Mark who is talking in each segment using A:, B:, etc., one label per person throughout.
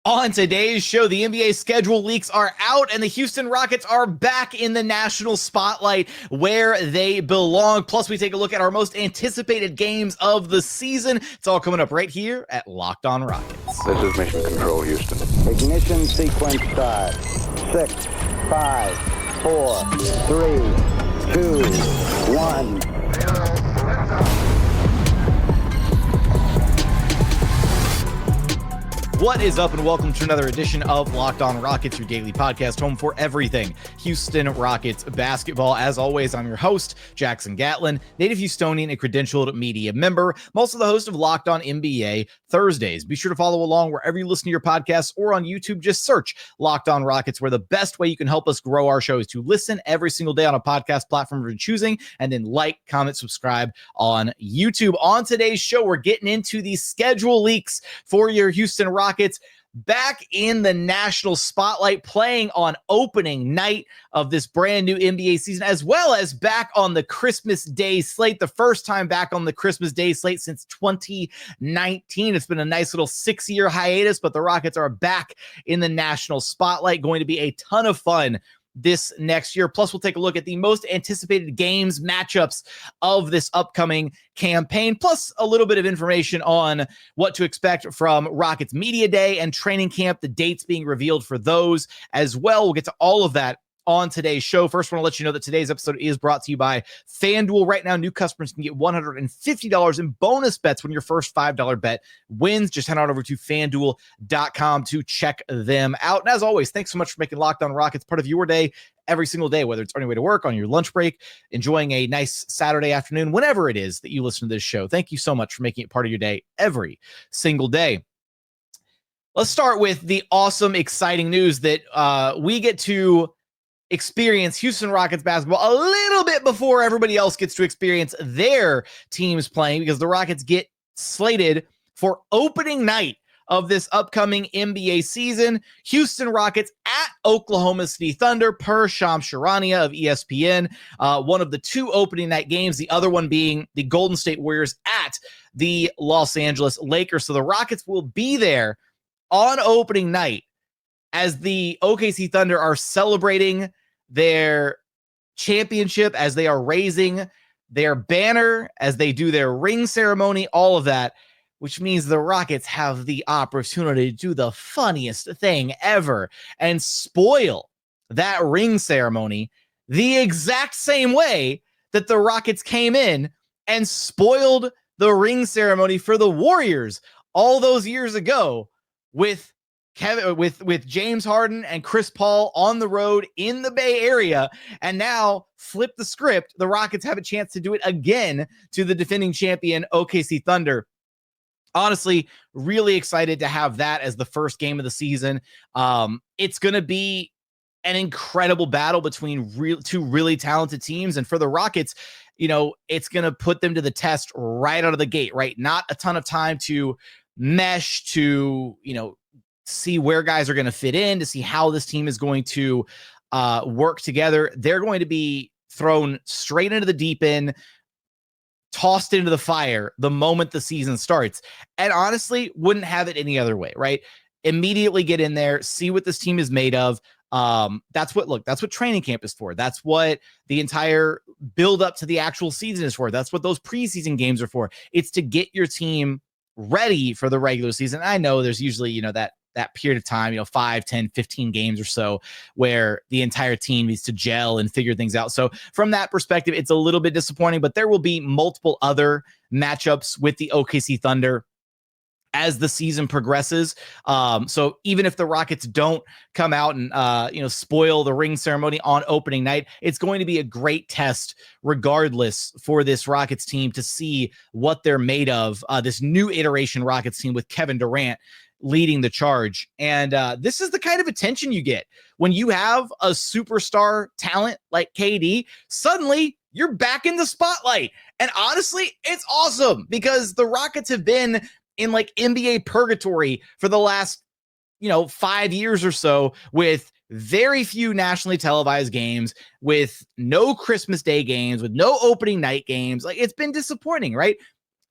A: On today's show, the NBA schedule leaks are out and the Houston Rockets are back in the national spotlight where they belong. Plus, we take a look at our most anticipated games of the season. It's all coming up right here at Locked On Rockets.
B: This is Mission Control, Houston.
C: Ignition sequence start. 6, 5, 4, 3, 2, 1.
A: What is up, and welcome to another edition of Locked On Rockets, your daily podcast home for everything Houston Rockets basketball. As always, I'm your host, Jackson Gatlin, native Houstonian and credentialed media member. I'm also the host of Locked On NBA Thursdays. Be sure to follow along wherever you listen to your podcasts or on YouTube. Just search Locked On Rockets, where the best way you can help us grow our show is to listen every single day on a podcast platform you're choosing, and then like, comment, subscribe on YouTube. On today's show, we're getting into the schedule leaks for your Houston Rockets. Back in the national spotlight, playing on opening night of this brand new NBA season, as well as back on the Christmas Day slate, the first time back on the Christmas Day slate since 2019. It's been a nice little 6-year hiatus, but the Rockets are back in the national spotlight. Going to be a ton of fun this next year. Plus, we'll take a look at the most anticipated games, matchups of this upcoming campaign, plus a little bit of information on what to expect from Rockets Media Day and training camp, the dates being revealed for those as well. We'll get to all of that on today's show. First, I want to let you know that today's episode is brought to you by FanDuel. Right now, new customers can get $150 in bonus bets when your first $5 bet wins. Just head on over to FanDuel.com to check them out. And as always, thanks so much for making Locked On Rockets part of your day every single day, whether it's on your way to work, on your lunch break, enjoying a nice Saturday afternoon, whenever it is that you listen to this show. Thank you so much for making it part of your day every single day. Let's start with the awesome, exciting news that we get to experience Houston Rockets basketball a little bit before everybody else gets to experience their teams playing, because the Rockets get slated for opening night of this upcoming NBA season. Houston Rockets at Oklahoma City Thunder, per Shams Charania of ESPN. One of the two opening night games, the other one being the Golden State Warriors at the Los Angeles Lakers. So the Rockets will be there on opening night as the OKC Thunder are celebrating their championship, as they are raising their banner, as they do their ring ceremony, all of that, which means the Rockets have the opportunity to do the funniest thing ever and spoil that ring ceremony the exact same way that the Rockets came in and spoiled the ring ceremony for the Warriors all those years ago with James Harden and Chris Paul on the road in the Bay Area. And now flip the script. The Rockets have a chance to do it again to the defending champion OKC Thunder. Honestly, really excited to have that as the first game of the season. It's going to be an incredible battle between two really talented teams. And for the Rockets, it's going to put them to the test right out of the gate, right? Not a ton of time to mesh, to, see where guys are going to fit in, to see how this team is going to work together. They're going to be thrown straight into the deep end, tossed into the fire the moment the season starts. And honestly, wouldn't have it any other way, right? Immediately get in there, see what this team is made of. That's what training camp is for. That's what the entire build up to the actual season is for. That's what those preseason games are for. It's to get your team ready for the regular season. I know there's usually, that period of time, 5, 10, 15 games or so where the entire team needs to gel and figure things out. So from that perspective, it's a little bit disappointing, but there will be multiple other matchups with the OKC Thunder as the season progresses. So even if the Rockets don't come out and, spoil the ring ceremony on opening night, it's going to be a great test regardless for this Rockets team to see what they're made of. This new iteration Rockets team with Kevin Durant leading the charge. And this is the kind of attention you get when you have a superstar talent like KD. Suddenly you're back in the spotlight. And honestly, it's awesome because the Rockets have been in like NBA purgatory for the last, 5 years or so, with very few nationally televised games, with no Christmas Day games, with no opening night games. Like, it's been disappointing, right?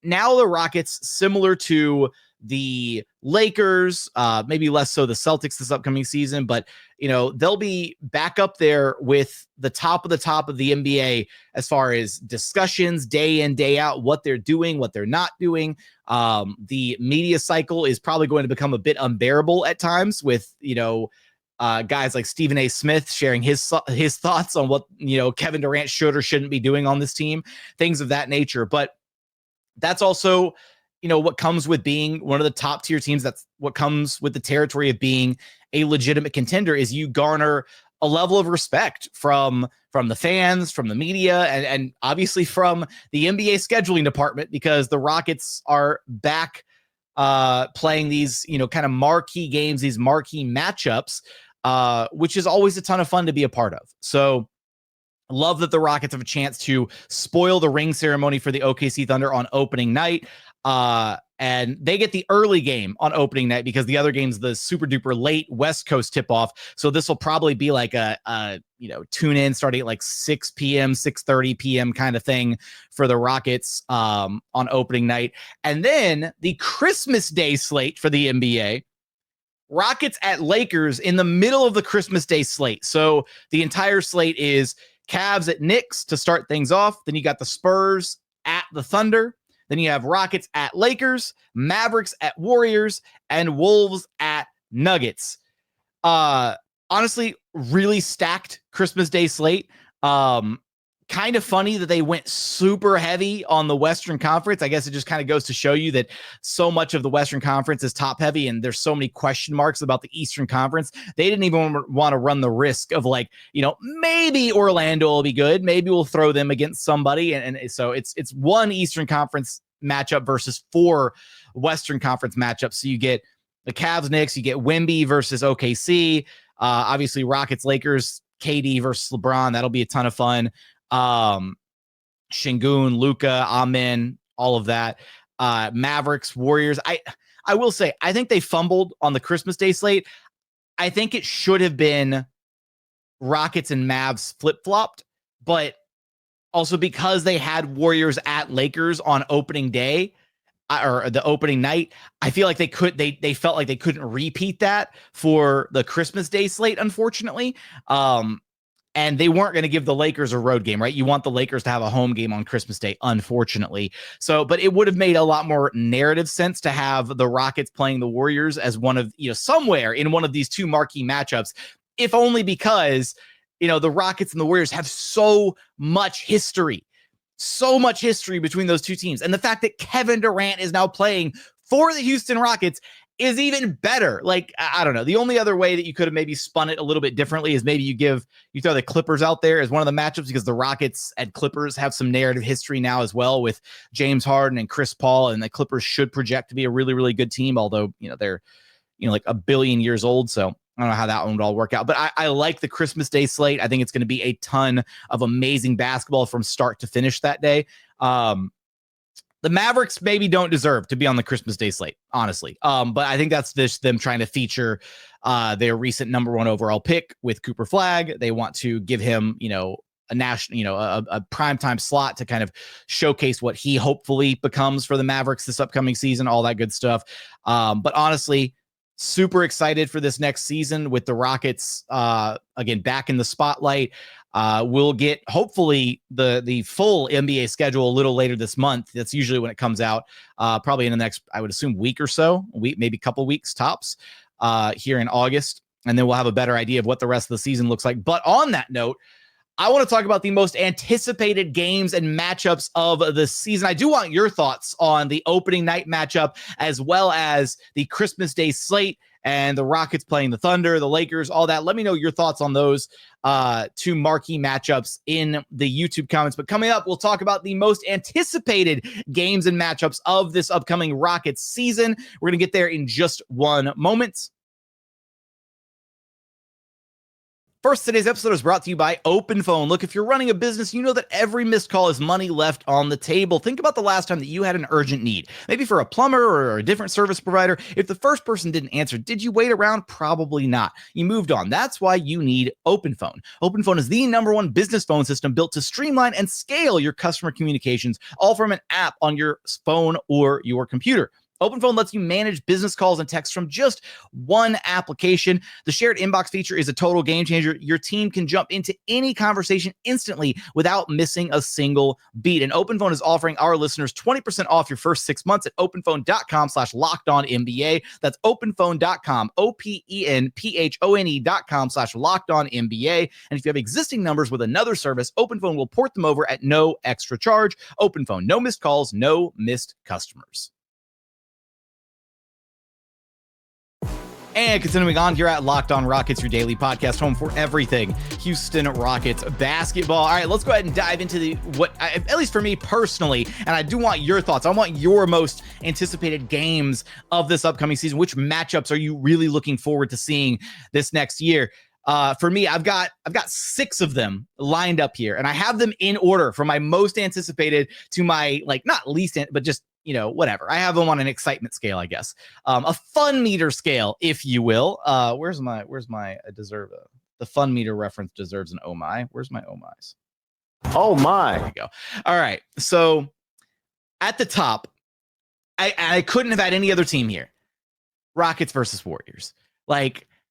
A: Now the Rockets, similar to the Lakers, maybe less so the Celtics this upcoming season, but they'll be back up there with the top of the NBA as far as discussions day in, day out, what they're doing, what they're not doing. The media cycle is probably going to become a bit unbearable at times with, guys like Stephen A. Smith sharing his thoughts on what, Kevin Durant should or shouldn't be doing on this team, things of that nature. But that's also, what comes with being one of the top tier teams. That's what comes with the territory of being a legitimate contender, is you garner a level of respect from the fans, from the media, and obviously from the NBA scheduling department, because the Rockets are back playing these, kind of marquee games, these marquee matchups, which is always a ton of fun to be a part of. So love that the Rockets have a chance to spoil the ring ceremony for the OKC Thunder on opening night. And they get the early game on opening night because the other game's the super duper late West Coast tip off. So this will probably be like a tune in starting at like 6 p.m., 6:30 p.m. kind of thing for the Rockets on opening night. And then the Christmas Day slate for the NBA. Rockets at Lakers in the middle of the Christmas Day slate. So the entire slate is Cavs at Knicks to start things off. Then you got the Spurs at the Thunder. Then you have Rockets at Lakers, Mavericks at Warriors, and Wolves at Nuggets. Honestly, really stacked Christmas Day slate. Kind of funny that they went super heavy on the Western Conference. I guess it just kind of goes to show you that so much of the Western Conference is top heavy, and there's so many question marks about the Eastern Conference. They didn't even want to run the risk of maybe Orlando will be good. Maybe we'll throw them against somebody. And so it's one Eastern Conference matchup versus 4 Western Conference matchups. So you get the Cavs, Knicks, you get Wemby versus OKC. Obviously Rockets, Lakers, KD versus LeBron. That'll be a ton of fun. Sengun, Luka, Amen, all of that. Mavericks, Warriors. I will say, I think they fumbled on the Christmas Day slate. I think it should have been Rockets and Mavs flip-flopped, but also because they had Warriors at Lakers on opening day or the opening night, I feel like they felt like they couldn't repeat that for the Christmas Day slate, unfortunately. And they weren't going to give the Lakers a road game, right? You want the Lakers to have a home game on Christmas Day, unfortunately. So, but it would have made a lot more narrative sense to have the Rockets playing the Warriors as one of, somewhere in one of these 2 marquee matchups, if only because, the Rockets and the Warriors have so much history between those 2 teams. And the fact that Kevin Durant is now playing for the Houston Rockets is even better. Like, I don't know. The only other way that you could have maybe spun it a little bit differently is maybe you throw the Clippers out there as one of the matchups, because the Rockets and Clippers have some narrative history now as well with James Harden and Chris Paul, and the Clippers should project to be a really, really good team, although, they're, like a billion years old. So I don't know how that one would all work out, but I like the Christmas Day slate. I think it's going to be a ton of amazing basketball from start to finish that day. The Mavericks maybe don't deserve to be on the Christmas Day slate, honestly. But I think that's just them trying to feature their recent number 1 overall pick with Cooper Flagg. They want to give him, a national, a primetime slot to kind of showcase what he hopefully becomes for the Mavericks this upcoming season, all that good stuff. But honestly, super excited for this next season with the Rockets, again, back in the spotlight. We'll get hopefully the full NBA schedule a little later this month. That's usually when it comes out, probably in the next, I would assume, week or so, maybe a couple weeks tops, here in August. And then we'll have a better idea of what the rest of the season looks like. But on that note, I want to talk about the most anticipated games and matchups of the season. I do want your thoughts on the opening night matchup, as well as the Christmas Day slate and the Rockets playing the Thunder, the Lakers, all that. Let me know your thoughts on those 2 marquee matchups in the YouTube comments. But coming up, we'll talk about the most anticipated games and matchups of this upcoming Rockets season. We're going to get there in just one moment. First, today's episode is brought to you by OpenPhone. Look, if you're running a business, you know that every missed call is money left on the table. Think about the last time that you had an urgent need, maybe for a plumber or a different service provider. If the first person didn't answer, did you wait around? Probably not. You moved on. That's why you need OpenPhone. OpenPhone is the #1 business phone system built to streamline and scale your customer communications, all from an app on your phone or your computer. OpenPhone lets you manage business calls and texts from just one application. The shared inbox feature is a total game changer. Your team can jump into any conversation instantly without missing a single beat. And OpenPhone is offering our listeners 20% off your first 6 months at openphone.com/lockedonnba. That's openphone.com, openphone.com/lockedonnba. And if you have existing numbers with another service, OpenPhone will port them over at no extra charge. OpenPhone, no missed calls, no missed customers. And continuing on here at Locked On Rockets, your daily podcast, home for everything Houston Rockets basketball. All right, let's go ahead and dive into at least for me personally, and I do want your thoughts. I want your most anticipated games of this upcoming season. Which matchups are you really looking forward to seeing this next year? For me, I've got 6 of them lined up here, and I have them in order from my most anticipated to my not least, but just whatever. I have them on an excitement scale, I guess. A fun meter scale, if you will. Where's my I deserve the fun meter reference deserves an oh my. Where's my oh my's?
B: Oh my.
A: There we go. All right. So at the top, I couldn't have had any other team here. Rockets versus Warriors.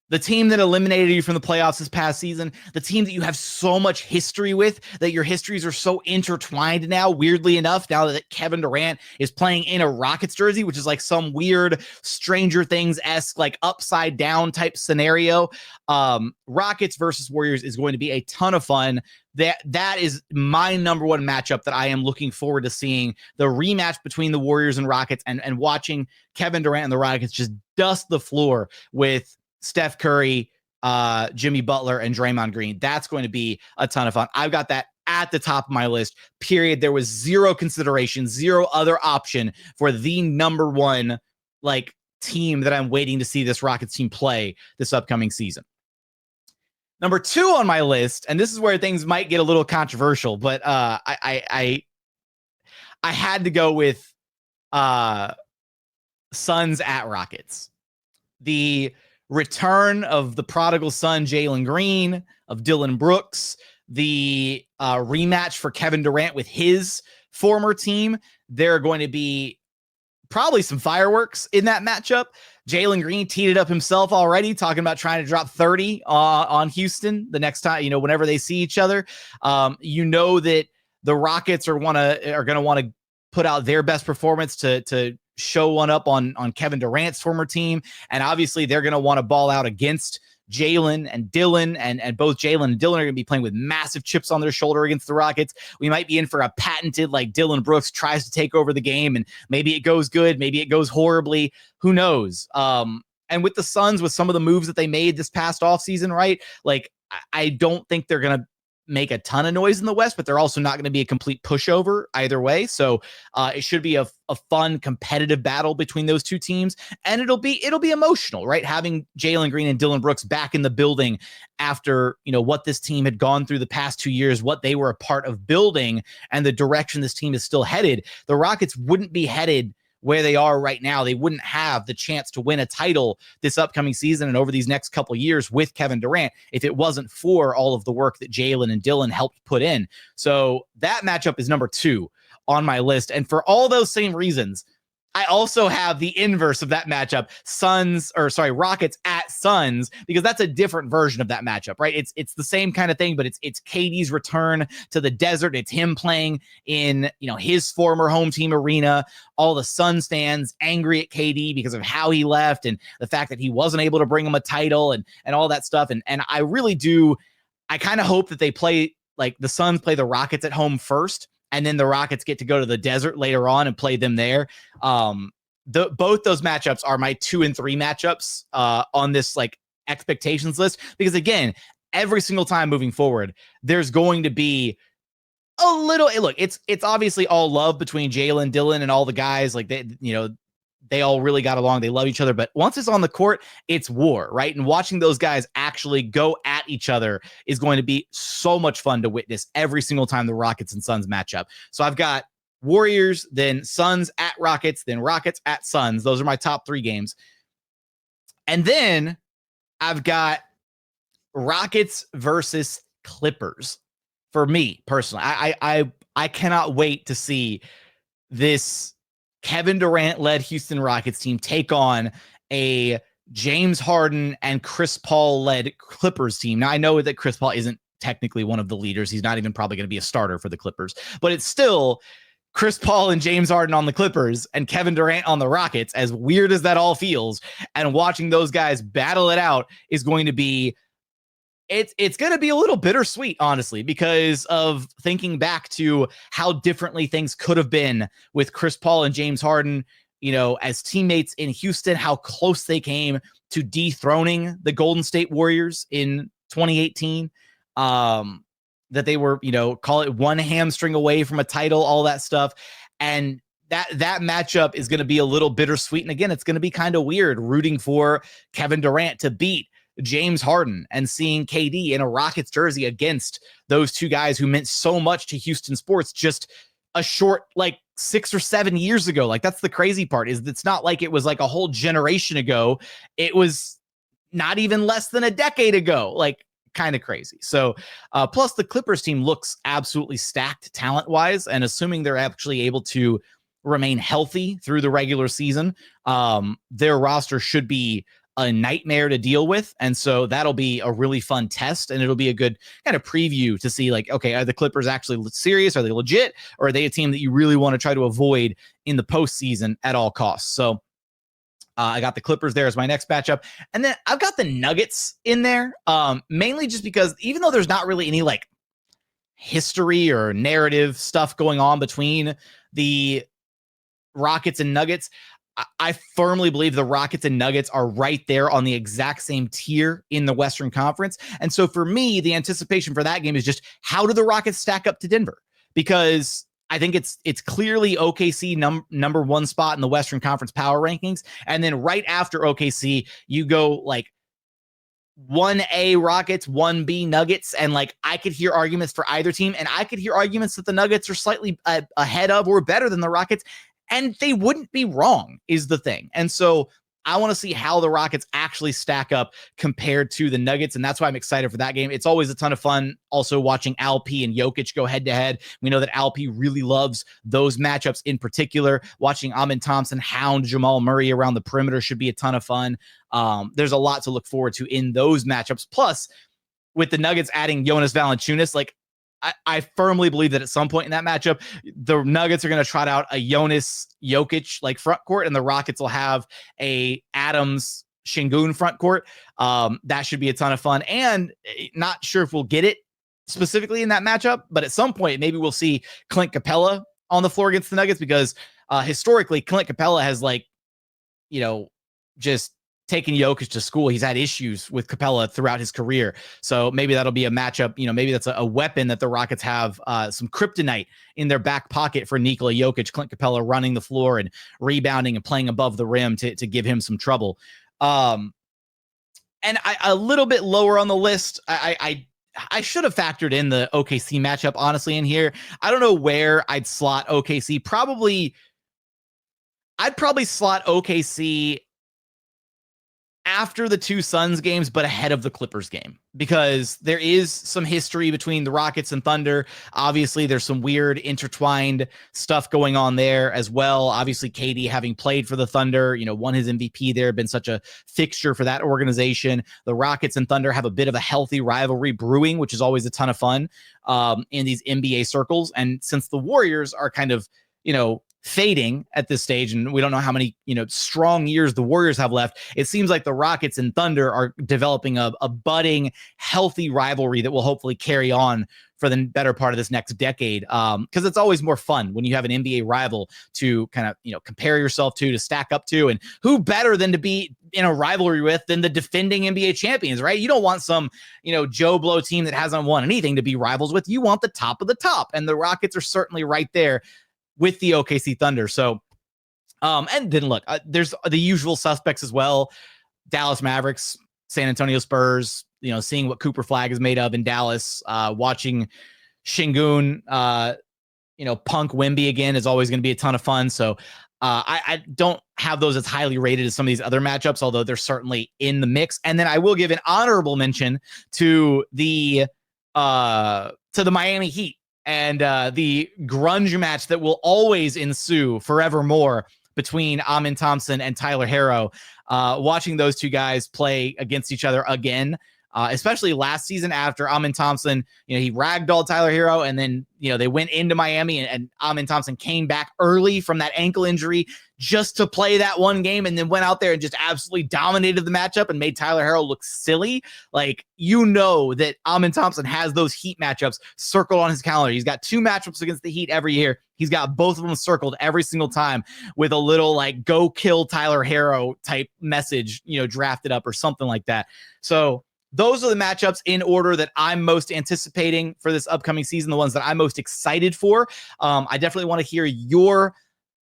A: The team that eliminated you from the playoffs this past season, the team that you have so much history with, that your histories are so intertwined now, weirdly enough, now that Kevin Durant is playing in a Rockets jersey, which is some weird Stranger Things-esque, upside down type scenario. Rockets versus Warriors is going to be a ton of fun. That is my number one matchup that I am looking forward to seeing, the rematch between the Warriors and Rockets, and watching Kevin Durant and the Rockets just dust the floor with Steph Curry, Jimmy Butler, and Draymond Green. That's going to be a ton of fun. I've got that at the top of my list, period. There was zero consideration, zero other option for the number one team that I'm waiting to see this Rockets team play this upcoming season. Number 2 on my list, and this is where things might get a little controversial, but I had to go with Suns at Rockets. The return of the prodigal son, Jalen Green, of Dylan Brooks, the rematch for Kevin Durant with his former team. There are going to be probably some fireworks in that matchup. Jalen Green teed it up himself already, talking about trying to drop 30 on Houston the next time, whenever they see each other. That the Rockets are going to want to put out their best performance to show one up on Kevin Durant's former team. And obviously they're going to want to ball out against Jalen and Dylan, and both Jalen and Dylan are going to be playing with massive chips on their shoulder against the Rockets. We might be in for a patented, Dylan Brooks tries to take over the game, and maybe it goes good, maybe it goes horribly. Who knows? And with the Suns, with some of the moves that they made this past offseason, right? I don't think they're going to make a ton of noise in the West, but they're also not going to be a complete pushover either way. So it should be a fun competitive battle between those two teams, and it'll be emotional, right? Having Jalen Green and Dylan Brooks back in the building after what this team had gone through the past 2 years, what they were a part of building, and the direction this team is still headed. The Rockets wouldn't be headed where they are right now. They wouldn't have the chance to win a title this upcoming season and over these next couple years with Kevin Durant if it wasn't for all of the work that Jalen and Dylan helped put in. So that matchup is number 2 on my list. And for all those same reasons, I also have the inverse of that matchup, Rockets at Suns, because that's a different version of that matchup, right? It's the same kind of thing, but it's KD's return to the desert. It's him playing in, his former home team arena. All the Suns fans angry at KD because of how he left and the fact that he wasn't able to bring him a title and all that stuff. And I really do, I kind of hope that they play, the Suns play the Rockets at home first, and then the Rockets get to go to the desert later on and play them there. Both those matchups are my 2 and 3 matchups on this expectations list, because again, every single time moving forward, there's going to be a little look. It's obviously all love between Jalen, Dylan, and all the guys. They all really got along. They love each other. But once it's on the court, it's war, right? And watching those guys actually go at each other is going to be so much fun to witness every single time the Rockets and Suns match up. So I've got Warriors, then Suns at Rockets, then Rockets at Suns. Those are my top 3 games. And then I've got Rockets versus Clippers. For me personally, I cannot wait to see this Kevin Durant led Houston Rockets team take on a James Harden and Chris Paul led Clippers team. Now, I know that Chris Paul isn't technically one of the leaders. He's not even probably going to be a starter for the Clippers, but it's still Chris Paul and James Harden on the Clippers and Kevin Durant on the Rockets, as weird as that all feels. And watching those guys battle it out is going to be, it's going to be a little bittersweet, honestly, because of thinking back to how differently things could have been with Chris Paul and James Harden, as teammates in Houston, how close they came to dethroning the Golden State Warriors in 2018. That they were, call it one hamstring away from a title, all that stuff. And that matchup is going to be a little bittersweet. And again, it's going to be kind of weird rooting for Kevin Durant to beat James Harden and seeing KD in a Rockets jersey against those two guys who meant so much to Houston sports just a short, 6 or 7 years ago. That's the crazy part, is it's not like it was like a whole generation ago. It was not even less than a decade ago. Kind of crazy. So plus the Clippers team looks absolutely stacked talent wise, and assuming they're actually able to remain healthy through the regular season, their roster should be a nightmare to deal with. And so that'll be a really fun test, and it'll be a good kind of preview to see okay, are the Clippers actually serious? Are they legit? Or are they a team that you really want to try to avoid in the postseason at all costs? So I got the Clippers there as my next matchup. And then I've got the Nuggets in there, mainly just because even though there's not really any history or narrative stuff going on between the Rockets and Nuggets, I firmly believe the Rockets and Nuggets are right there on the exact same tier in the Western Conference. And so for me, the anticipation for that game is just, how do the Rockets stack up to Denver? Because I think it's clearly OKC number one spot in the Western Conference power rankings. And then right after OKC, you go 1A Rockets, 1B Nuggets. And I could hear arguments for either team. And I could hear arguments that the Nuggets are slightly ahead of or better than the Rockets. And they wouldn't be wrong, is the thing. And so I want to see how the Rockets actually stack up compared to the Nuggets, and that's why I'm excited for that game. It's always a ton of fun also watching Alp and Jokic go head-to-head. We know that Alp really loves those matchups in particular. Watching Thompson hound Jamal Murray around the perimeter should be a ton of fun. There's a lot to look forward to in those matchups. Plus, with the Nuggets adding Jonas Valanciunas, I firmly believe that at some point in that matchup, the Nuggets are going to trot out a Jonas Jokic front court, and the Rockets will have a Adams Sengun front court. That should be a ton of fun, and not sure if we'll get it specifically in that matchup, but at some point maybe we'll see Clint Capela on the floor against the Nuggets, because historically Clint Capela has just taking Jokic to school. He's had issues with Capela throughout his career. So maybe that'll be a matchup. Maybe that's a weapon that the Rockets have some kryptonite in their back pocket for Nikola Jokic, Clint Capela running the floor and rebounding and playing above the rim to give him some trouble. And a little bit lower on the list, I should have factored in the OKC matchup, honestly, in here. I don't know where I'd slot OKC. I'd probably slot OKC after the two Suns games, but ahead of the Clippers game, because there is some history between the Rockets and Thunder. Obviously, there's some weird intertwined stuff going on there as well. Obviously, KD having played for the Thunder, won his MVP there, been such a fixture for that organization. The Rockets and Thunder have a bit of a healthy rivalry brewing, which is always a ton of fun in these NBA circles. And since the Warriors are kind of, fading at this stage, and we don't know how many strong years the Warriors have left, it seems like the Rockets and Thunder are developing a budding healthy rivalry that will hopefully carry on for the better part of this next decade, because it's always more fun when you have an NBA rival to kind of compare yourself to stack up to, and who better than to be in a rivalry with than the defending NBA champions, right? You don't want some Joe Blow team that hasn't won anything to be rivals with. You want the top of the top, and the Rockets are certainly right there with the OKC Thunder. So, and then look, there's the usual suspects as well. Dallas Mavericks, San Antonio Spurs, seeing what Cooper Flag is made of in Dallas, watching Sengun, punk Wemby again is always going to be a ton of fun. So I don't have those as highly rated as some of these other matchups, although they're certainly in the mix. And then I will give an honorable mention to the Miami Heat. and the grunge match that will always ensue forevermore between Amin Thompson and Tyler Herro. Watching those two guys play against each other again, especially last season after Amin Thompson, he ragdolled Tyler Herro, and then, they went into Miami, and Amin Thompson came back early from that ankle injury just to play that one game, and then went out there and just absolutely dominated the matchup and made Tyler Herro look silly. Like, that Amin Thompson has those Heat matchups circled on his calendar. He's got 2 matchups against the Heat every year. He's got both of them circled every single time with a little like go kill Tyler Herro type message, drafted up or something like that. So those are the matchups in order that I'm most anticipating for this upcoming season, the ones that I'm most excited for. I definitely want to hear your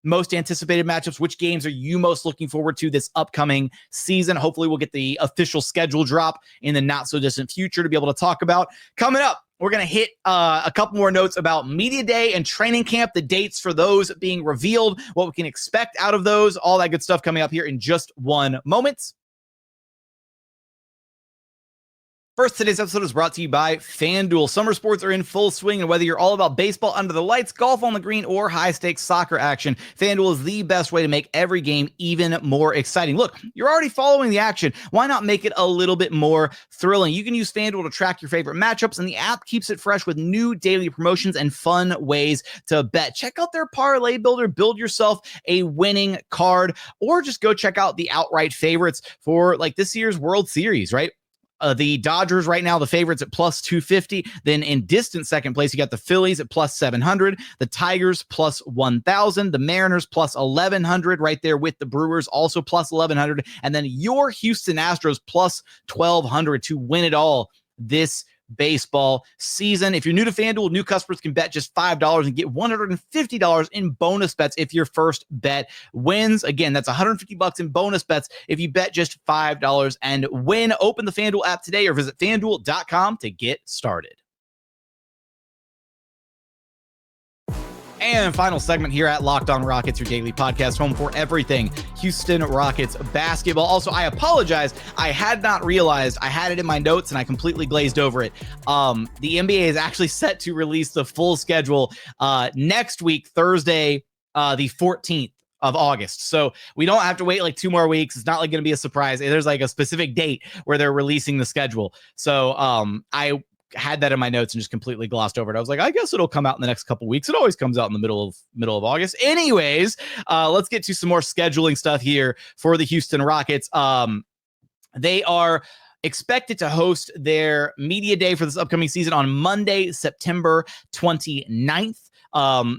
A: most anticipated matchups. Which games are you most looking forward to this upcoming season? Hopefully we'll get the official schedule drop in the not so distant future to be able to talk about. Coming up, we're going to hit a couple more notes about Media Day and training camp, the dates for those being revealed, what we can expect out of those, all that good stuff coming up here in just one moment. First, today's episode is brought to you by FanDuel. Summer sports are in full swing, and whether you're all about baseball under the lights, golf on the green, or high-stakes soccer action, FanDuel is the best way to make every game even more exciting. Look, you're already following the action. Why not make it a little bit more thrilling? You can use FanDuel to track your favorite matchups, and the app keeps it fresh with new daily promotions and fun ways to bet. Check out their parlay builder. Build yourself a winning card, or just go check out the outright favorites for like this year's World Series, right? The Dodgers right now, the favorites at plus 250. Then in distant second place, you got the Phillies at plus 700, the Tigers plus 1,000, the Mariners plus 1,100 right there with the Brewers also plus 1,100. And then your Houston Astros plus 1,200 to win it all this baseball season. If you're new to FanDuel, new customers can bet just $5 and get $150 in bonus bets if your first bet wins. Again, that's $150 in bonus bets if you bet just $5 and win. Open the FanDuel app today or visit FanDuel.com to get started. And final segment here at Locked On Rockets, your daily podcast, home for everything Houston Rockets basketball. Also, I apologize. I had not realized I had it in my notes and I completely glazed over it. The NBA is actually set to release the full schedule next week, Thursday, the 14th of August. So we don't have to wait like 2 more weeks. It's not like going to be a surprise. There's like a specific date where they're releasing the schedule. So I had that in my notes and just completely glossed over it. I was like, I guess it'll come out in the next couple weeks. It always comes out in the middle of August. Anyways, let's get to some more scheduling stuff here for the Houston Rockets. They are expected to host their media day for this upcoming season on Monday, September 29th.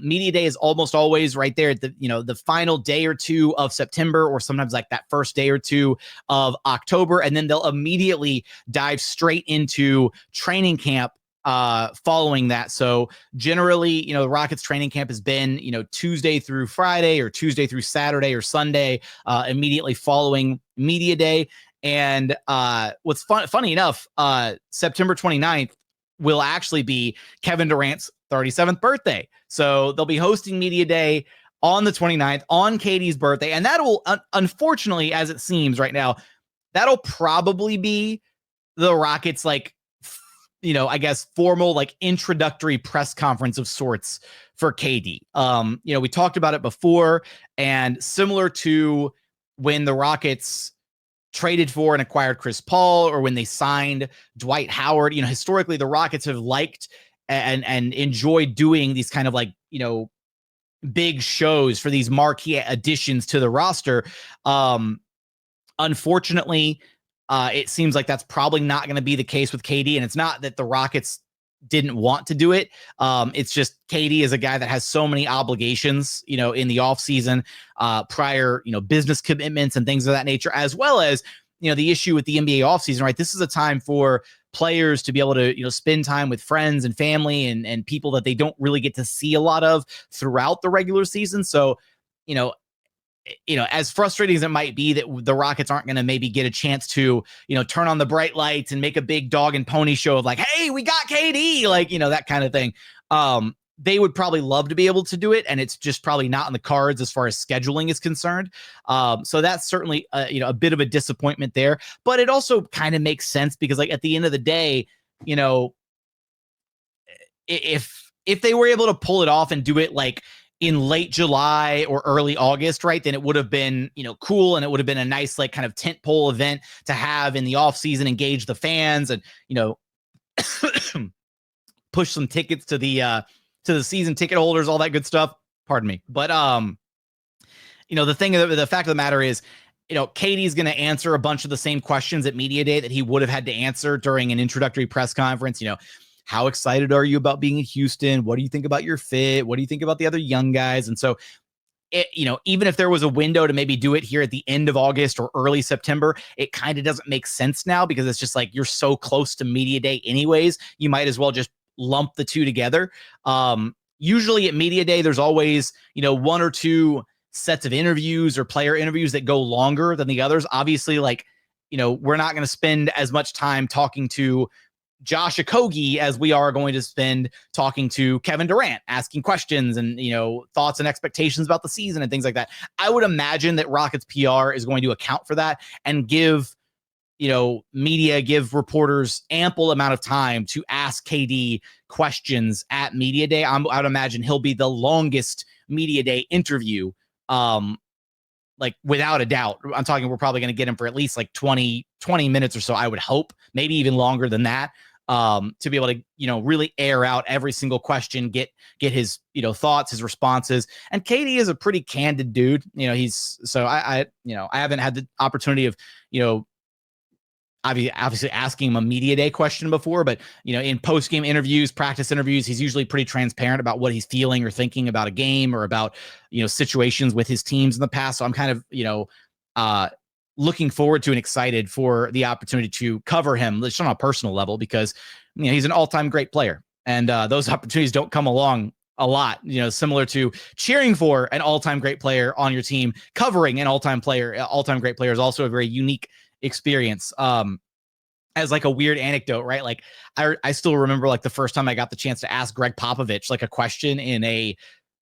A: Media day is almost always right there at the final day or two of September, or sometimes like that first day or two of October. And then they'll immediately dive straight into training camp following that. So generally, the Rockets training camp has been, Tuesday through Friday or Tuesday through Saturday or Sunday, immediately following media day. And what's funny enough, September 29th will actually be Kevin Durant's 37th birthday. So they'll be hosting media day on the 29th on KD's birthday. And that'll, unfortunately, as it seems right now, that'll probably be the Rockets, like, I guess formal, like, introductory press conference of sorts for KD. We talked about it before, and similar to when the Rockets traded for and acquired Chris Paul, or when they signed Dwight Howard, historically the Rockets have liked and enjoyed doing these kind of like, big shows for these marquee additions to the roster. Unfortunately, it seems like that's probably not going to be the case with KD. And it's not that the Rockets didn't want to do it. It's just KD is a guy that has so many obligations, in the offseason, prior, business commitments and things of that nature, as well as, the issue with the NBA offseason, right? This is a time for players to be able to, spend time with friends and family and people that they don't really get to see a lot of throughout the regular season. So, as frustrating as it might be that the Rockets aren't going to maybe get a chance to, turn on the bright lights and make a big dog and pony show of like, hey, we got KD, like, that kind of thing. They would probably love to be able to do it, and it's just probably not in the cards as far as scheduling is concerned. So that's certainly a bit of a disappointment there, but it also kind of makes sense because, like, at the end of the day, if if they were able to pull it off and do it like in late July or early August, right, then it would have been, cool. And it would have been a nice, like, kind of tentpole event to have in the off season, engage the fans and, push some tickets to the season ticket holders, all that good stuff. Pardon me. But, the fact of the matter is, KD's going to answer a bunch of the same questions at media day that he would have had to answer during an introductory press conference. How excited are you about being in Houston? What do you think about your fit? What do you think about the other young guys? And so, even if there was a window to maybe do it here at the end of August or early September, it kind of doesn't make sense now because it's just like you're so close to media day anyways. You might as well just lump the two together. Usually at media day, there's always, one or two sets of interviews or player interviews that go longer than the others. Obviously, like, we're not going to spend as much time talking to Josh Okogie as we are going to spend talking to Kevin Durant, asking questions and, thoughts and expectations about the season and things like that. I would imagine that Rockets PR is going to account for that and give reporters ample amount of time to ask KD questions at media day. I would imagine he'll be the longest media day interview. Like without a doubt, I'm talking, we're probably going to get him for at least like 20 minutes or so. I would hope maybe even longer than that. To be able to, really air out every single question, get his, thoughts, his responses. And KD is a pretty candid dude. I haven't had the opportunity of, obviously asking him a media day question before, but, in post-game interviews, practice interviews, he's usually pretty transparent about what he's feeling or thinking about a game or about, situations with his teams in the past. So I'm kind of, looking forward to and excited for the opportunity to cover him just on a personal level because, he's an all-time great player. And those opportunities don't come along a lot, similar to cheering for an all-time great player on your team. Covering an all-time great player is also a very unique experience. As like a weird anecdote, right? Like I still remember like the first time I got the chance to ask Greg Popovich like a question in a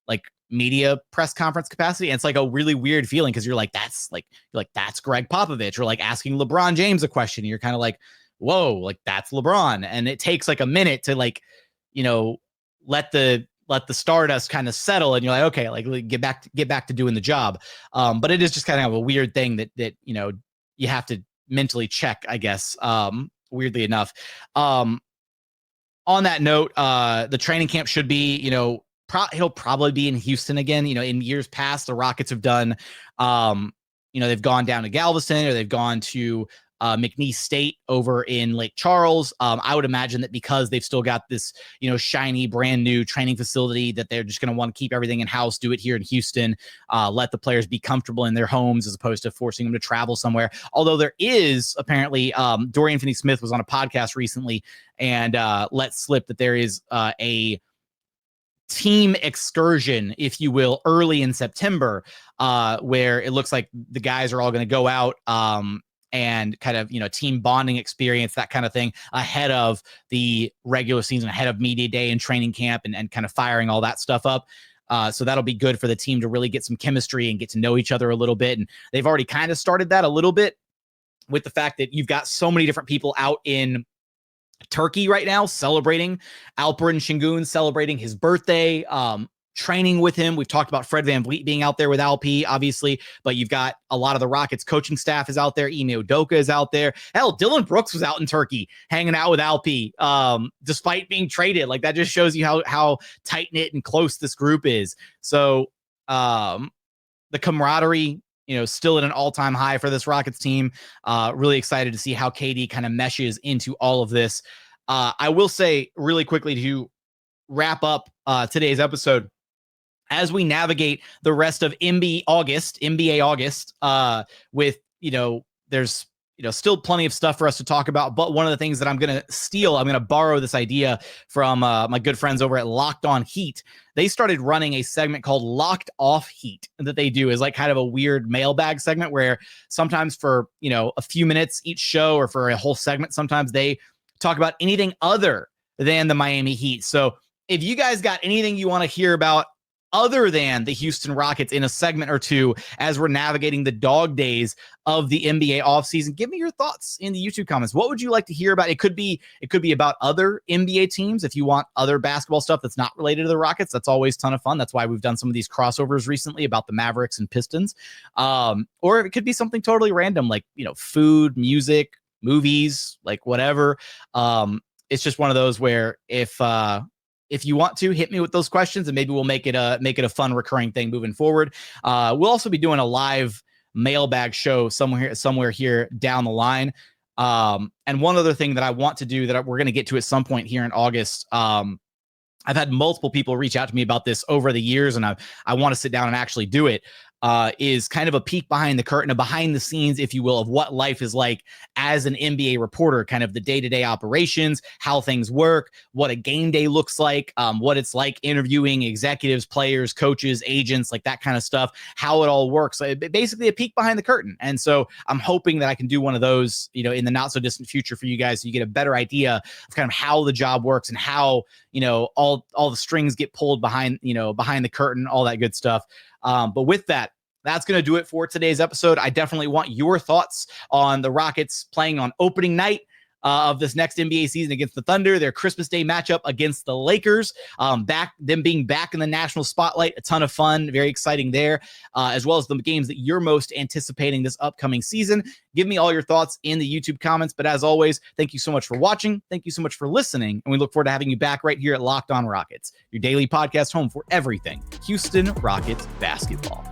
A: like media press conference capacity. And it's like a really weird feeling because you're like, that's Greg Popovich, or like asking LeBron James a question. And you're kind of like, whoa, like that's LeBron. And it takes like a minute to like, let the stardust kind of settle. And you're like, okay, like get back to doing the job. But it is just kind of a weird thing that you have to mentally check, I guess, weirdly enough. On that note, the training camp should be, he'll probably be in Houston again. In years past, the Rockets have done, they've gone down to Galveston or they've gone to McNeese State over in Lake Charles. I would imagine that because they've still got this, shiny, brand new training facility, that they're just going to want to keep everything in house, do it here in Houston, let the players be comfortable in their homes as opposed to forcing them to travel somewhere. Although there is apparently, Dorian Finney-Smith was on a podcast recently and let slip that there is a team excursion, if you will, early in September, where it looks like the guys are all going to go out and kind of, team bonding experience, that kind of thing, ahead of the regular season, ahead of media day and training camp and kind of firing all that stuff up. So that'll be good for the team to really get some chemistry and get to know each other a little bit. And they've already kind of started that a little bit with the fact that you've got so many different people out in Turkey right now celebrating Alperen Sengun, celebrating his birthday, training with him. We've talked about Fred VanVleet being out there with Alp, obviously, but you've got a lot of the Rockets coaching staff is out there. Ime Udoka is out there. Hell, Dylan Brooks was out in Turkey hanging out with Alp, despite being traded. Like that just shows you how tight knit and close this group is. So the camaraderie, still at an all-time high for this Rockets team. Really excited to see how KD kind of meshes into all of this. I will say really quickly to wrap up today's episode, as we navigate the rest of NBA August, with, there's, still plenty of stuff for us to talk about. But one of the things that I'm going to borrow this idea from my good friends over at Locked On Heat. They started running a segment called Locked Off Heat that they do is like kind of a weird mailbag segment where sometimes for, a few minutes each show or for a whole segment, sometimes they talk about anything other than the Miami Heat. So if you guys got anything you want to hear about other than the Houston Rockets in a segment or two as we're navigating the dog days of the NBA offseason. Give me your thoughts in the YouTube comments. What would you like to hear about? It could be about other NBA teams. If you want other basketball stuff that's not related to the Rockets, that's always a ton of fun. That's why we've done some of these crossovers recently about the Mavericks and Pistons. Or it could be something totally random, like, food, music, movies, like whatever. It's just one of those where if you want to hit me with those questions, and maybe we'll make it a fun recurring thing moving forward. We'll also be doing a live mailbag show somewhere here down the line. And one other thing that I want to do that we're going to get to at some point here in August. I've had multiple people reach out to me about this over the years, and I want to sit down and actually do it. Is kind of a peek behind the curtain, a behind the scenes, if you will, of what life is like as an NBA reporter, kind of the day-to-day operations, how things work, what a game day looks like, what it's like interviewing executives, players, coaches, agents, like that kind of stuff, how it all works. Basically a peek behind the curtain. And so I'm hoping that I can do one of those, in the not so distant future for you guys, so you get a better idea of kind of how the job works and how, all the strings get pulled behind the curtain, all that good stuff. But with that, that's going to do it for today's episode. I definitely want your thoughts on the Rockets playing on opening night of this next NBA season against the Thunder, their Christmas Day matchup against the Lakers, them being back in the national spotlight, a ton of fun, very exciting there, as well as the games that you're most anticipating this upcoming season. Give me all your thoughts in the YouTube comments. But as always, thank you so much for watching. Thank you so much for listening. And we look forward to having you back right here at Locked On Rockets, your daily podcast home for everything Houston Rockets basketball.